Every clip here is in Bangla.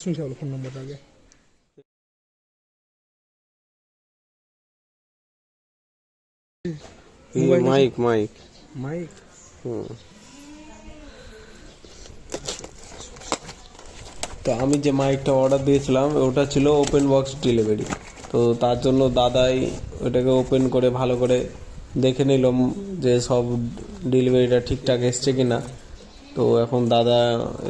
শুনছি ফোন নম্বরটা আগে। মোবাইল আছে? Mic mic mic. তো আমি যে মাইকটা অর্ডার দিয়েছিলাম ওটা ছিল ওপেন বক্স ডেলিভারি। তো তার জন্য দাদাই ওটাকে ওপেন করে ভালো করে দেখে নিলাম যে সব ডেলিভারিটা ঠিকঠাক এসছে কি না। তো এখন দাদা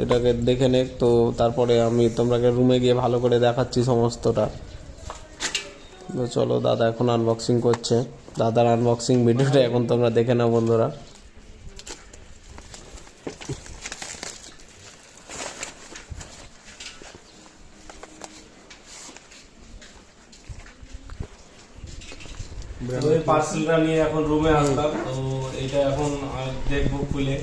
এটাকে দেখে নে, তো তারপরে আমি তোমরাকে রুমে গিয়ে ভালো করে দেখাচ্ছি সমস্তটা। তো চলো, দাদা এখন আনবক্সিং করছে। দাদার আনবক্সিং ভিডিওটা এখন তোমরা দেখে নাও বন্ধুরা। তো এই পার্সেলটা নিয়ে এখন রুমে আসলাম। তো এটা এখন দেখবো খুলে,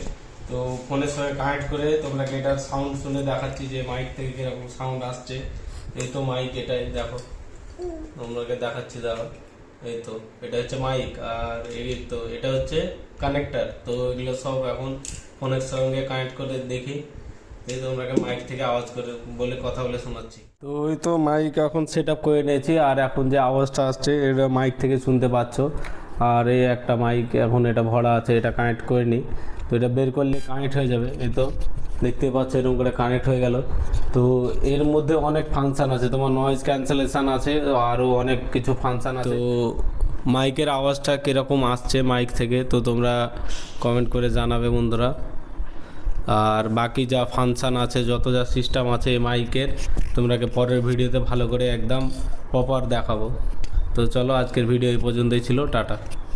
তো ফোনের সঙ্গে কানেক্ট করে তোমরাকে এটার সাউন্ড শুনে দেখাচ্ছি যে মাইক থেকে কিরকম সাউন্ড আসছে। এই তো মাইক, এটাই দেখো, তোমরাকে দেখাচ্ছি। দেখো, এই তো এটা হচ্ছে মাইক, আর এই তো এটা হচ্ছে কানেক্টার। তো এগুলো সব এখন ফোনের সঙ্গে কানেক্ট করে দেখি। এই তোমরাকে মাইক থেকে আওয়াজ করে বলে কথা বলে শোনাচ্ছি। তো ওই তো মাইক এখন সেট আপ করে নিয়েছি, আর এখন যে আওয়াজটা আসছে এটা মাইক থেকে শুনতে পাচ্ছ। আর এই একটা মাইক এখন এটা ভরা আছে, এটা কানেক্ট করে নিই। তো এটা বের করলে কানেক্ট হয়ে যাবে। এই তো দেখতে পাচ্ছ এরকম করে কানেক্ট হয়ে গেল। তো এর মধ্যে অনেক ফাংশান আছে, তোমার নয়েজ ক্যান্সেলেশন আছে, আরও অনেক কিছু ফাংশান আছে। তো মাইকের আওয়াজটা কীরকম আসছে মাইক থেকে, তো তোমরা কমেন্ট করে জানাবে বন্ধুরা। আর বাকি যা ফাংশান আছে, যত যা সিস্টেম আছে এই মাইকের, তোমরাকে পরের ভিডিওতে ভালো করে একদম প্রপার দেখাবো। তো চলো, আজকের ভিডিও এই পর্যন্তই ছিল। টাটা।